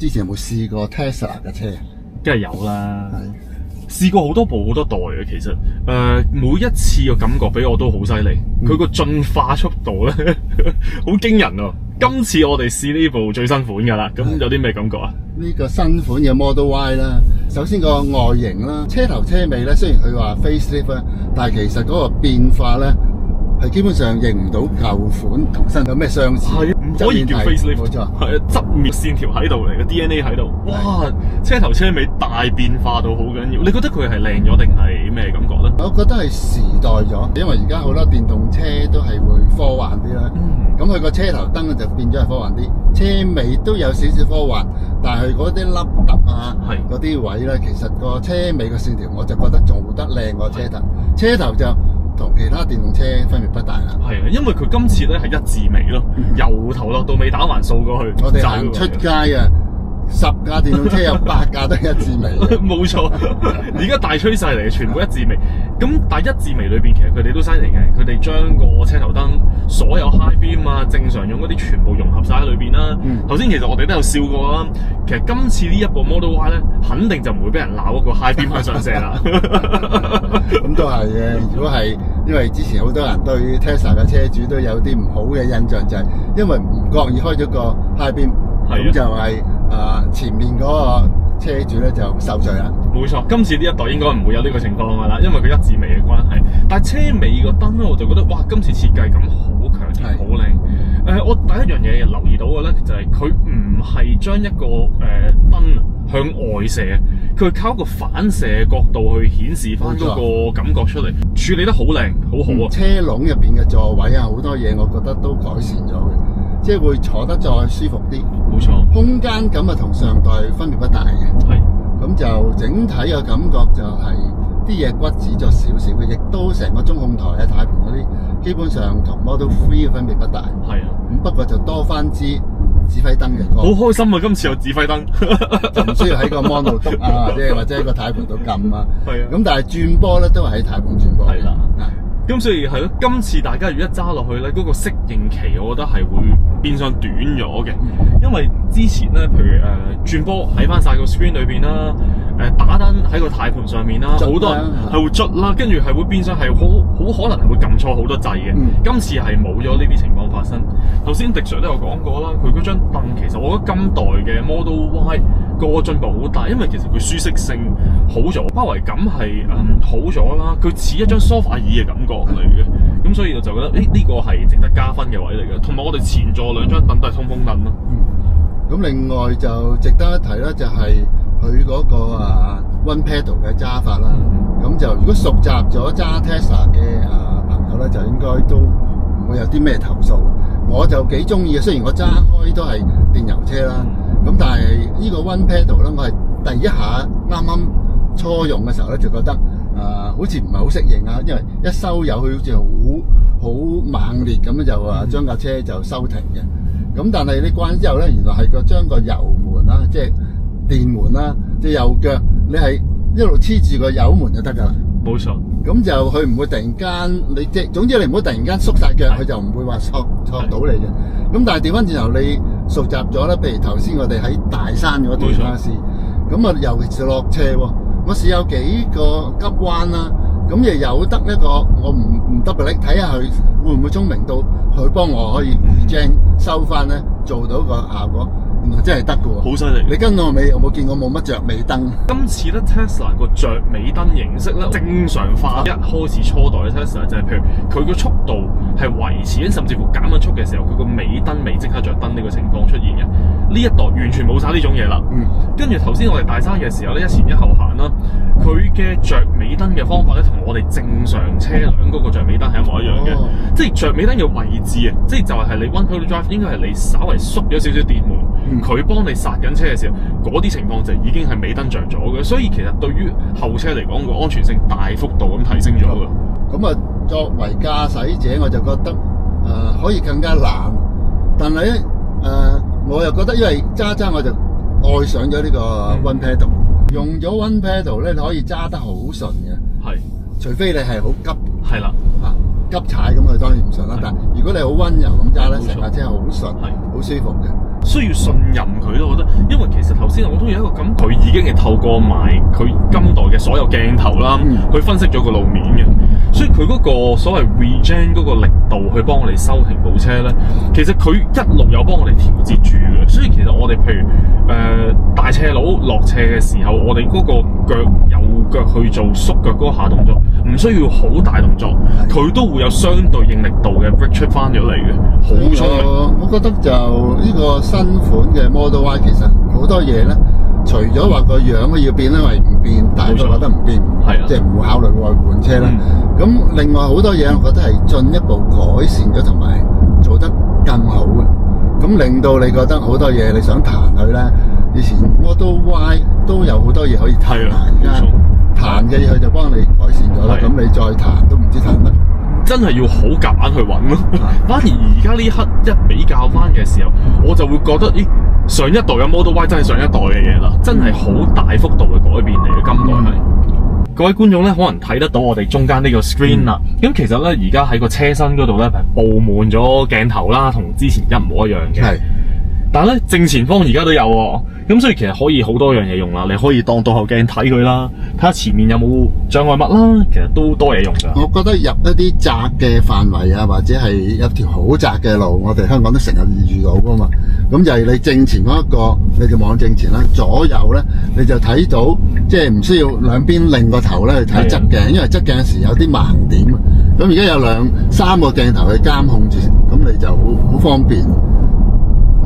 之前有冇試過 Tesla 嘅車？梗係有啦，試過好多部好多代嘅，其實每一次嘅感覺俾我都好犀利，佢個進化速度咧好驚人啊！今次我哋試呢部最新款㗎啦，咁有啲咩感覺啊？呢個新款嘅 Model Y 啦，首先個外形啦，車頭車尾咧，雖然佢話 facelift 啦，但係其實嗰個變化咧係基本上認唔到舊款同新有咩相似。係唔可以叫 facelift，冇錯，係側面線條喺度嚟嘅 DNA 喺度，哇！車頭車尾大變化到好緊要，你覺得佢係靚咗定係咩感覺咧？我覺得係時代咗，因為而家好多電動車都係會科幻啲啦。咁佢個車頭燈咧就變咗係科幻啲，車尾都有少少科幻，但係佢嗰啲凹凸啊，嗰啲位咧，其實個車尾個線條我就覺得做得靚過車頭，車頭就同其他電動車分別不大啦。係啊，因為佢今次咧係一字眉咯，由頭落到尾打橫掃過去。我哋行出街啊，10架電動車有8架都係一字眉。冇錯，而家大趨勢嚟嘅，全部一字眉。咁但係一字眉裏邊，其實佢哋都犀利嘅，佢哋將個車頭燈所有 high beam 啊，正常用嗰啲全部融合晒喺裏邊啦。頭先其實我哋都有笑過啦。其實今次呢一部 Model Y 咧，肯定就唔會俾人鬧嗰個 high beam 向上射啦。咁都係嘅。如果係因為之前好多人對 Tesla 嘅車主都有啲唔好嘅印象，就係因為唔覺意開咗個 high beam，咁就係前面嗰個車主咧就受罪啦。冇錯，今次呢一代應該唔會有呢個情況噶啦，因為佢一字眉嘅關係。但係車尾個燈咧，我就覺得哇，今次設計感好強烈，好靚。我第一樣嘢留意到嘅咧，就係佢唔係將一個燈向外射，佢係靠個反射角度去顯示翻嗰個感覺出嚟，處理得好靚，好好啊！車籠入邊嘅座位啊，好多嘢我覺得都改善咗嘅，即係會坐得再舒服啲。冇錯，空間感啊同上代分別不大嘅。係，咁就整體嘅感覺就係啲嘢骨子咗少少嘅，亦都成個中控台啊、軚盤嗰啲，基本上同 Model 3嘅分別不大。係啊，咁不過就多翻支指揮燈嘅光。好開心啊！今次有指揮燈，就唔需要喺個 mon 度篤啊，或者喺個軚盤度撳啊。係啊。咁但係轉波咧都係喺軚盤轉波。係啦。咁所以係咯，今次大家如果一揸落去咧，嗰個適應期，我覺得係會變相短咗嘅。因為之前咧，譬如轉波喺翻晒個 screen 裏邊啦，打燈喺個軚盤上面啦，好多人係會捽啦，跟住係會變相係好可能係會撳錯好多掣嘅。今次係冇咗呢啲情況發生。頭先迪 Sir 都有講過啦，佢嗰張凳其實我覺得今代嘅 Model Y 個進步好大，因為其實佢舒適性好咗，包圍感係好咗啦，佢似一張梳化椅嘅感覺嚟嘅。咁所以我就覺得呢個係值得加分嘅位嚟嘅。同埋我哋前座兩張凳都係通風凳咯。咁另外就值得一提啦，就係佢嗰個One Pedal 嘅揸法啦。咁就如果熟習咗揸 Tesla 嘅朋友咧，就應該都唔會有啲咩投訴。我就幾中意嘅，雖然我揸開都係電油車啦，咁但係呢個 One Pedal 咧，我係第一下啱啱初用嘅時候咧，就覺得好似唔係好適應啊，因為一收油佢好似好猛烈咁樣就將架車就收停嘅。咁但係你關之後咧，原來係將個油門啦，即係電門啦，即係右腳，你係一路黐住個油門就得噶啦。冇錯。咁就佢唔會突然間總之你唔好突然間縮晒腳，佢就唔會話挫到你嘅。咁但係調翻轉頭，你熟習咗啦，譬如頭先我哋喺大山嗰段啦試，咁啊尤其是落斜喎，我試有幾個急彎啦，咁亦有得一個我唔 double 力睇下佢會唔會聰明到佢幫我可以 regen 收翻咧，做到個效果。原來真係得嘅喎，好犀利！你跟我尾有冇見過冇乜着尾燈？今次咧 Tesla 個着尾燈形式咧正常化，一開始初代嘅 Tesla 就係譬如佢個速度係維持緊，甚至乎減緊速嘅時候，佢個尾燈未即刻着燈呢個情況出現嘅。呢一代完全冇晒呢種嘢啦。跟住頭先我哋大山嘅時候咧，一前一後行啦，佢嘅着尾燈嘅方法咧，同我哋正常車輛嗰個着尾燈係一模一樣嘅。即係着尾燈嘅位置啊，即係就係你 One Pedal Drive 應該係你稍為縮咗少少電門。佢幫你剎緊車嘅時候，嗰啲情況就已經係尾燈着咗嘅，所以其實對於後車嚟講個安全性大幅度咁提升咗嘅。咁啊，作為駕駛者我就覺得可以更加冷，但係咧我又覺得因為揸我就愛上咗呢個 One Pedal，用咗 One Pedal 咧，你可以揸得好順嘅。係，除非你係好急。係啦，急踩咁佢當然唔順啦。但係如果你好溫柔咁揸咧，成架車好順，好舒服嘅。需要信任佢咯，我覺得，因為其實頭先我都有一個咁，佢已經係透過埋佢今代嘅所有鏡頭啦，去分析咗個路面嘅，所以佢嗰個所謂 regen 嗰個力度去幫我哋收停部車咧，其實佢一路有幫我哋調節住嘅，所以其實我哋譬如大斜路落斜嘅時候，我哋嗰個右腳去做縮腳嗰個下動作，唔需要好大動作，佢都會有相對應力度嘅 brake 出翻咗嚟嘅，好聰明。我覺得就呢個新款嘅 Model Y 其實好多嘢咧，除咗話個樣要變咧，為唔變，但係我覺得唔變，即係唔會考慮話換車啦。咁另外好多嘢，我覺得係進一步改善咗，同埋做得更好嘅。咁令到你覺得好多嘢你想彈佢咧，以前 Model Y 都有好多嘢可以彈，而家彈嘅嘢佢就幫你改善咗啦。咁你再彈都唔知彈乜。真係要好夾硬去揾咯，反而而家呢刻一比較翻嘅時候，我就會覺得，咦，上一代嘅 Model Y 真係上一代嘅嘢啦，真係好大幅度嘅改變嚟嘅，今代係。各位觀眾咧，可能睇得到我哋中間呢個 screen 啦。咁其實咧，而家喺個車身嗰度咧，佈滿咗鏡頭啦，同之前一模一樣嘅。但係咧，正前方而家都有喎，咁所以其實可以好多樣嘢用啦。你可以當倒後鏡睇佢啦，睇下前面有冇障礙物啦，其實都多嘢用㗎。我覺得入一啲窄嘅範圍啊，或者係一條好窄嘅路，我哋香港都成日遇到㗎嘛。咁就係你正前嗰一個，你就望正前啦；左右咧，你就睇到，即係唔需要兩邊擰個頭咧去睇側鏡，因為側鏡時有啲盲點。咁而家有3個鏡頭去監控住，咁你就好方便。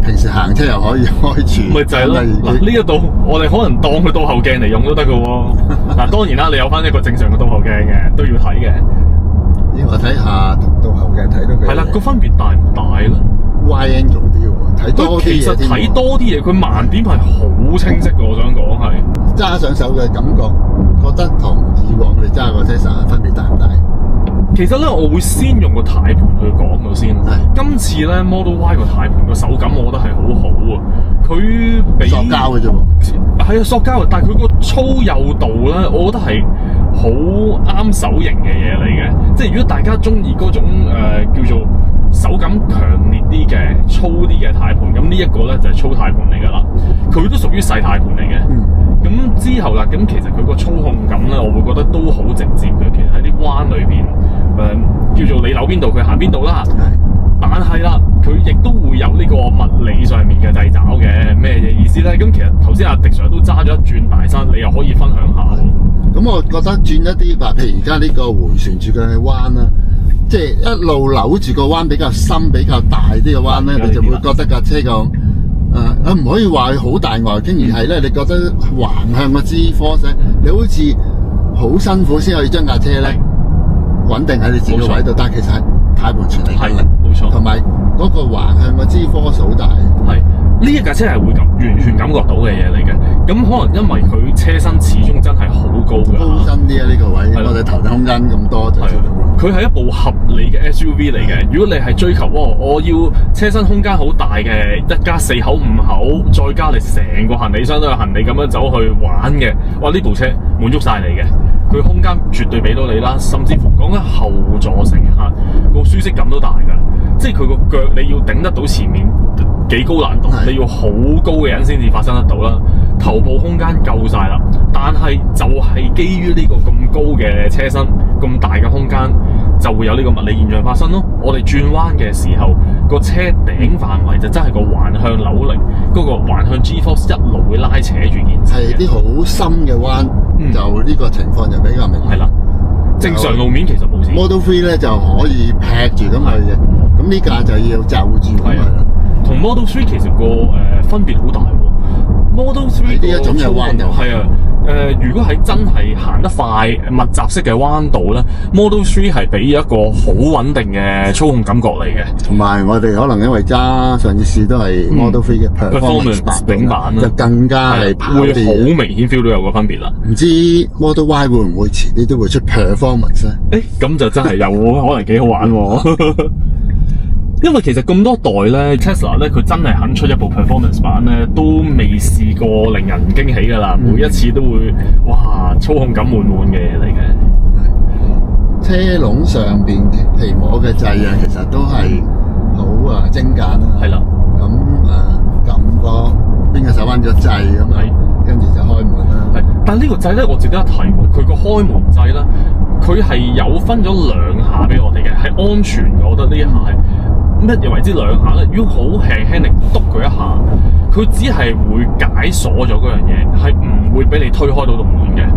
平時行車又可以開住，咪就係咯。嗱，呢一度我哋可能當佢倒後鏡嚟用都得㗎喎。嗱，當然啦，你有翻一個正常嘅倒後鏡嘅，都要睇嘅。我睇下同倒後鏡睇到嘅。係啦，個分別大唔大咧 ？Wide angle 啲喎，睇多啲嘢。其實睇多啲嘢，佢盲點係好清晰嘅。我想講係揸上手嘅感覺，覺得同以往你揸個車實分別大唔大？其實咧，我會先用個軚盤去講到先。今次咧 Model Y 個軚盤個手感，我覺得係好好啊。佢比塑膠嘅啫喎，係啊，塑膠嘅，但係佢個粗幼度咧，我覺得係好啱手型嘅嘢嚟嘅。即係如果大家中意嗰種叫做手感強烈啲嘅粗啲嘅軚盤，咁呢一個咧就係粗軚盤嚟㗎啦。佢都屬於細軚盤嚟嘅。咁之後啦，咁其實佢個操控感咧，我會覺得都好直接嘅。其實喺啲彎裏邊，叫做你扭邊度，佢行邊度啦。但係啦，佢亦都會有呢個物理上面嘅掣肘嘅。咩嘢意思咧？咁其實頭先阿迪 Sir 都揸咗一轉大山，你又可以分享下。咁我覺得轉一啲譬如而家呢個回旋住嘅彎啦，即係一路扭住個彎比較深、比較大啲嘅彎咧，你就會覺得架車個唔可以話佢好大外傾，而係咧，你覺得橫向個 G-force，你好似好辛苦先可以將架車咧穩定喺你自己嘅位度，但係其實係軚盤全力嘅力，冇錯，同埋嗰個橫向個 G-force 好大。係呢一架車係會完全感覺到嘅嘢嚟嘅。咁可能因為佢車身始終真係好高㗎，高身啲啊呢個位，我哋頭頂空間咁多就知道。佢係一部合理嘅 SUV 嚟嘅。如果你係追求我要車身空間好大嘅，一家4口5口，再加你成個行李箱都有行李咁樣走去玩嘅，哇！呢部車滿足晒你嘅，佢空間絕對俾到你啦。甚至乎講緊後座乘客個舒適感都大㗎，即係佢個腳你要頂得到前面幾高難度，你要好高嘅人先至發生得到啦。頭部空間夠晒啦，但係就係基於呢個咁高嘅車身、咁大嘅空間，就會有呢個物理現象發生咯。我哋轉彎嘅時候，個車頂範圍就真係個橫向扭力，嗰個橫向 G-force 一路會拉扯住件車。係啲好深嘅彎，就呢個情況就比較明顯。係啦，正常路面其實冇事。Model 3咧就可以劈住咁去嘅，咁呢架就要就住咁去啦。同 Model 3其實個分別好大喎。Model 3呢一種嘅彎道係啊，如果係真係行得快、密集式嘅彎道咧 ，Model 3係俾一個好穩定嘅操控感覺嚟嘅。同埋我哋可能因為揸上次試都係 Model 3嘅 Performance 版啦，就更加係會好明顯 feel 到有個分別啦。唔知 Model Y 會唔會遲啲都會出 Performance 咧？咁就真係有可能幾好玩喎。因為其實咁多代咧 ，Tesla 咧佢真係肯出一部 performance 版咧，都未試過令人驚喜㗎啦。每一次都會哇操控感滿滿嘅嘢嚟嘅。車籠上邊皮膜嘅掣啊，其實都係好精簡啦。係啦。咁撳個邊個手彎咗掣咁啊，跟住就開門啦。係，但係呢個掣咧，我值得一提喎，佢個開門掣咧，佢係有分咗2下俾我哋嘅，係安全嘅。我覺得呢一下係乜嘢為之2下咧？如果好輕輕力篤佢一下，佢只係會解鎖咗嗰樣嘢，係唔會俾你推開到道門嘅。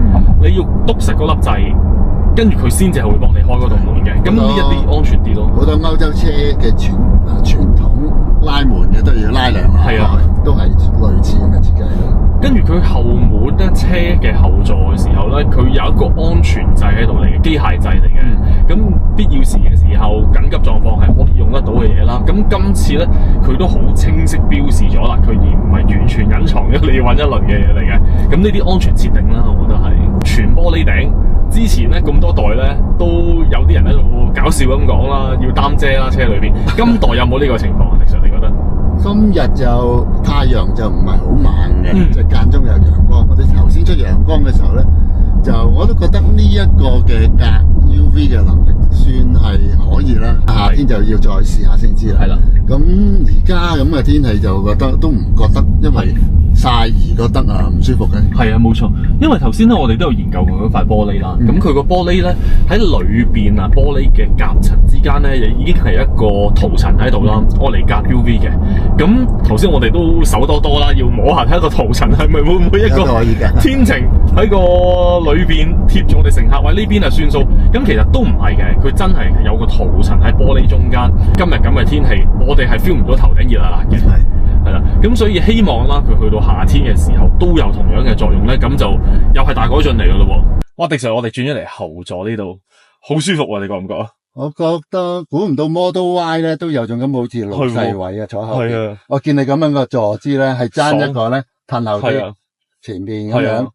你要篤實嗰粒掣，跟住佢先至係會幫你開嗰道門嘅。咁呢一啲安全啲咯。好多歐洲車嘅傳統拉門嘅都要拉2下，係啊，都係類似咁嘅設計咯。跟住佢後門咧，車嘅後座嘅時候咧，佢有一個安全掣喺度嚟嘅，機械掣嚟嘅。咁必要時嘅時候，緊急狀況係可以用得到嘅嘢啦。咁今次咧，佢都好清晰標示咗啦，佢而唔係完全隱藏咗你要揾一輪嘅嘢嚟嘅。咁呢啲安全設定啦，我覺得係全玻璃頂。之前咧咁多代咧，都有啲人喺度搞笑咁講啦，要擔遮啦車裏邊。今代有冇呢個情況啊？其實你覺得？今日就太陽就唔係好猛嘅，就間中有陽光。我哋頭先出陽光嘅時候咧，就我都覺得呢一個嘅隔 UV 嘅能力算係可以啦。夏天就要再試下先知啦。係啦。咁而家咁嘅天氣就覺得都唔覺得，因為曬而覺得唔舒服嘅。係啊，冇錯。因為頭先咧，我哋都有研究過嗰塊玻璃啦。咁佢個玻璃咧喺裏邊啊，玻璃嘅夾層之間咧，已經係一個塗層喺度啦，我嚟夾 UV 嘅。咁頭先我哋都手多多啦，要摸下睇個塗層係咪會唔會一個天晴喺個裏邊貼住我哋乘客位呢邊係算數。咁其實都唔係嘅，佢真係有個塗層喺玻璃中間。今日咁嘅天氣，我哋係 feel 唔到頭頂熱辣辣嘅。係啦，咁所以希望啦，佢去到夏天嘅時候都有同樣嘅作用咧，咁就又係大改進嚟噶咯。哇，迪 Sir，我哋轉咗嚟後座呢度，好舒服啊！你覺唔覺啊？我覺得估唔到 Model Y 咧都有種咁好似老細位坐後邊。係啊，我見你咁樣個坐姿咧，係爭一個咧褪後啲前面咁樣。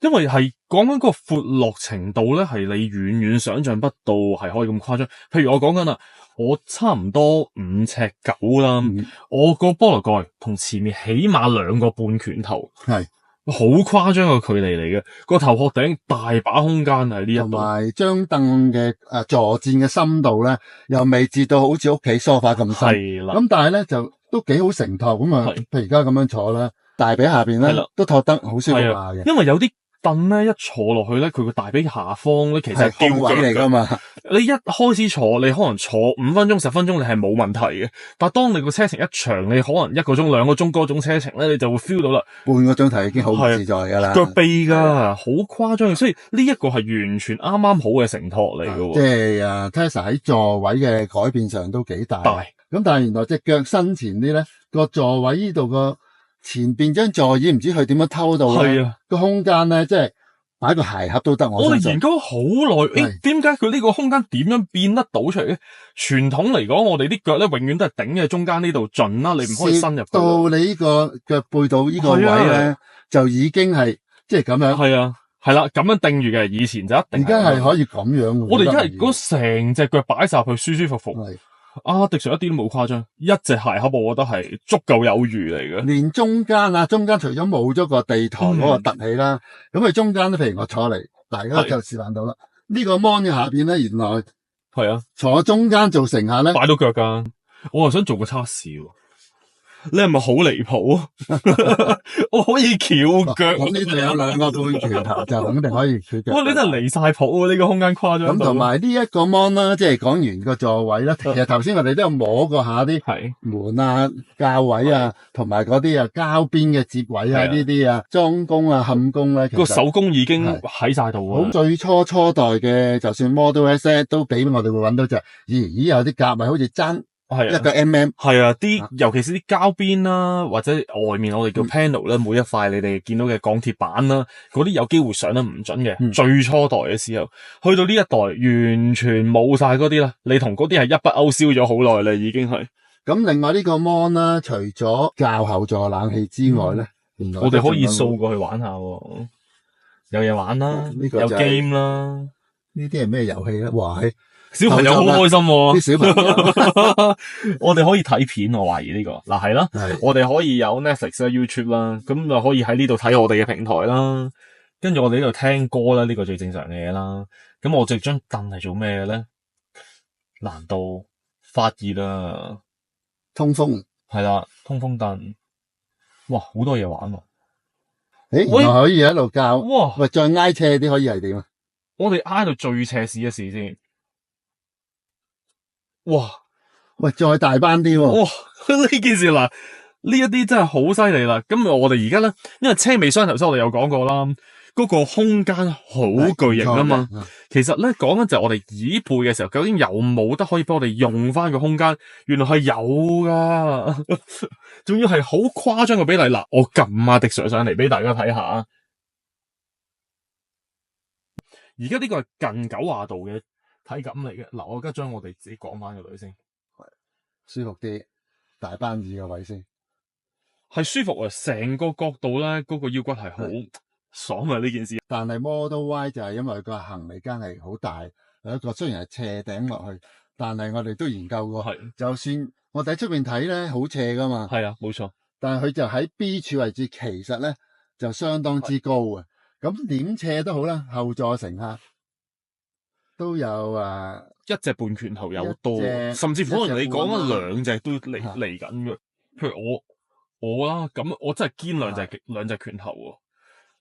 因為係講緊嗰個闊落程度咧，係你遠遠想象不到係可以咁誇張。譬如我講緊啦，我差唔多5.9尺啦，我個菠蘿蓋同前面起碼2個半拳頭，係好誇張嘅距離嚟嘅。個頭殼頂大把空間喺呢一度，同埋張凳嘅坐墊嘅深度咧，又未至到好似屋企梳化咁深。係啦，咁但係咧就都幾好承托咁啊。譬如而家咁樣坐啦，大髀下邊咧都托得好舒服下嘅。因為有啲凳咧一坐落去咧，佢個大髀下方咧其實係吊位嚟噶嘛。你一開始坐，你可能坐5分鐘、10分鐘，你係冇問題嘅。但係當你個車程一長，你可能1個鐘、2個鐘嗰種車程咧，你就會 feel 到啦。半個鐘頭已經好唔自在噶啦，腳痹噶，好誇張。所以呢一個係完全啱啱好嘅承托嚟嘅。即係Tesla 喺座位嘅改變上都幾大。咁但係原來隻腳身前啲咧，個座位呢度個前邊張座椅唔知佢點樣偷到咧，個空間咧即係擺個鞋盒都得。我哋研究好耐，點解佢呢個空間點樣變得到出嚟咧？傳統嚟講，我哋啲腳咧永遠都係頂喺中間呢度盡啦，你唔可以伸入去。到你呢個腳背到呢個位咧，就已經係即係咁樣。係啊，係啦，咁樣定住嘅。以前就一定。而家係可以咁樣。我哋而家係嗰成隻腳擺晒入去，舒舒服服。迪 Sir 一啲都冇誇張，一隻鞋盒我覺得係足夠有餘嚟嘅。連中間除咗冇咗個地台嗰個凸起啦，咁佢中間咧，譬如我坐嚟，大家就示範到啦。呢個 mon 嘅下邊咧，原來係坐中間做乘客咧，擺到腳噶。我係想做個測試喎。你係咪好離譜啊？我可以翹腳，咁呢度有2個半拳頭就肯定可以翹腳。哇！你真係離晒譜喎，呢個空間誇張。咁同埋呢一個 mon 啦，即係講完個座位啦。其實頭先我哋都有摸過下啲門啊、較位啊，同埋嗰啲膠邊嘅接位啊，呢啲裝工啊、冚工咧，個手工已經喺晒度啊。好最初代嘅，就算 Model S 都俾我哋會揾到就咦有啲夾位好似爭。係1個 mm， 係啊，尤其是啲膠邊啦，或者外面我哋叫 panel 咧，每一塊你哋見到嘅鋼鐵板啦，嗰啲有機會上得唔準嘅。最初代嘅時候，去到呢一代完全冇晒嗰啲啦，你同嗰啲係一筆勾銷咗好耐啦，已經係。咁另外呢個 mon 啦，除咗較後座冷氣之外咧，我哋可以掃過去玩下，有嘢玩啦，有 game 啦，呢啲係咩遊戲咧？哇！小朋友好開心喎，啲小朋友，我哋可以睇片，我懷疑呢個嗱係啦，我哋可以有 Netflix 啦、YouTube 啦，咁就可以喺呢度睇我哋嘅平台啦，跟住我哋呢度聽歌啦，呢個最正常嘅嘢啦。咁我哋張凳係做咩嘅咧？難道發熱啊？通風係啦，通風凳。哇，好多嘢玩喎！誒，原來可以喺度教。哇！喂，再挨斜啲可以係點啊？我哋挨到最斜試一試先。哇！喂，再大班啲喎。哇！呢件事嗱，呢一啲真係好犀利啦。咁我哋而家咧，因為車尾箱頭先我哋有講過啦，嗰個空間好巨型啊嘛。其實咧講緊就係我哋椅背嘅時候，究竟有冇得可以幫我哋用翻個空間？原來係有噶，仲要係好誇張嘅比例。嗱，我撳阿迪 Sir 上嚟俾大家睇下。而家呢個係近90度嘅體感嚟嘅。嗱，我而家將我哋自己講翻個女先，舒服啲，大班椅嘅位先，係舒服啊！成個角度咧，嗰個腰骨係好爽啊！呢件事，但係 Model Y 就係因為個行李間係好大，有一個雖然係斜頂落去，但係我哋都研究過，就算我哋喺出邊睇咧，好斜噶嘛，係啊，冇錯。但係佢就喺 B 柱位置，其實咧就相當之高啊！咁點斜都好啦，後座乘客都有一隻半拳頭有多，甚至乎可能你講緊兩隻都嚟緊嘅。譬如我啦，咁我真係堅兩隻拳頭喎。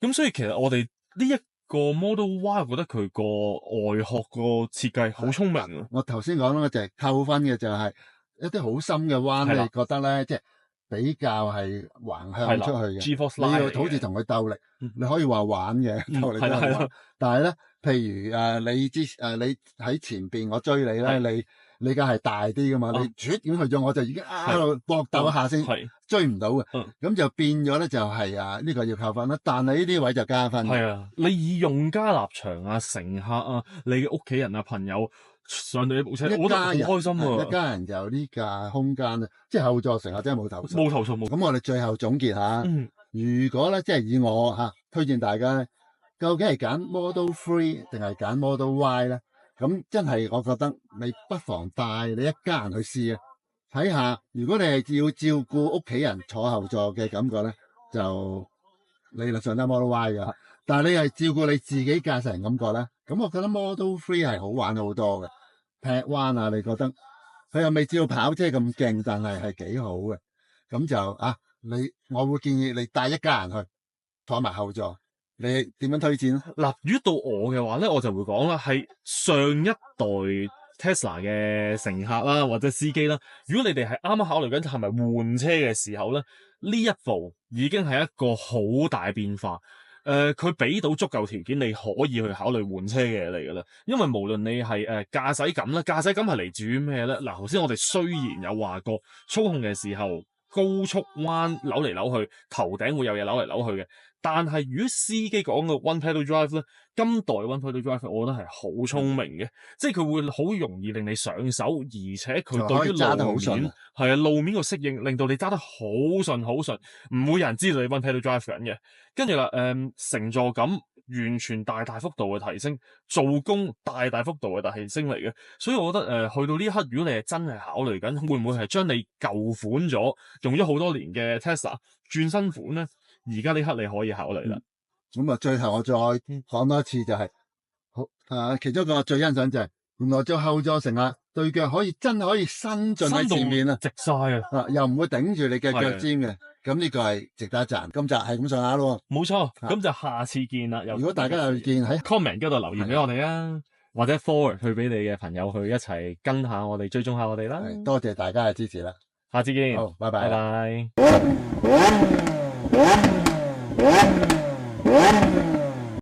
咁所以其實我哋呢一個 Model Y， 我覺得佢個外殼個設計好聰明啊。我頭先講啦，就係扣分嘅就係一啲好深嘅彎，你覺得咧即係比較係橫向出去嘅，你要好似同佢鬥力，你可以話玩嘅鬥力都係玩。但係咧，譬如你喺前邊，我追你咧，你梗係大啲噶嘛，你啜點去咗，我就已經喺度搏鬥一下先，追唔到嘅，咁就變咗咧就係呢個要扣分啦。但係呢啲位就加分。係啊，你以用家立場啊、乘客啊、你嘅屋企人啊、朋友上到呢部車，我覺得好開心啊！一家人就呢架空間啊，即係後座乘客真係冇投訴。冇投訴冇。咁我哋最後總結下，如果咧即係以我推薦大家咧，究竟係揀 Model 3定係揀 Model Y 咧？咁真係我覺得你不妨帶你一家人去試啊，睇下如果你係要照顧屋企人坐後座嘅感覺咧，就理論上得 Model Y 噶。但係你係照顧你自己駕駛人感覺咧，咁我覺得 Model 3係好玩好多嘅。劈彎啊，你覺得佢又未至於跑車咁勁，但係幾好嘅。咁就我會建議你帶一家人去坐埋後座。你點樣推薦咧？嗱，如果到我嘅話咧，我就會講啦，係上一代 Tesla 嘅乘客啦，或者司機啦。如果你哋係啱啱考慮緊係咪換車嘅時候咧，呢一步已經係一個好大變化。佢俾到足夠條件，你可以去考慮換車嘅嘢嚟噶啦。因為無論你係駕駛感啦，駕駛感係嚟自於咩咧？嗱，頭先我哋雖然有話過操控嘅時候高速彎扭嚟扭去，頭頂會有嘢扭嚟扭去嘅。但係如果司機講嘅 One Pedal Drive 咧，今代 One Pedal Drive 我覺得係好聰明嘅，即係佢會好容易令你上手，而且佢對於路面係路面個適應，令到你揸得好順好順，唔會有人知道你 One Pedal Drive 緊嘅。跟住啦，乘坐感完全大幅度嘅提升，做工大幅度嘅提升嚟嘅。所以我覺得去到呢一刻，如果你係真係考慮緊，會唔會係將你舊款咗用咗好多年嘅 Tesla 轉新款咧？而家呢刻你可以考慮啦。咁最後我再講多一次就係其中一個最欣賞就係原來做後座乘客對腳真係可以伸進喺前面啊，直晒啊，又唔會頂住你嘅腳尖嘅。咁呢個係值得一讚。今集係咁上下咯。冇錯，咁就下次見啦。如果大家有意見喺 comment 嗰度留言俾我哋啊，或者 forward 去俾你嘅朋友去一齊跟下我哋，追蹤下我哋啦。多謝大家嘅支持啦。下次見。好，拜拜。拜拜。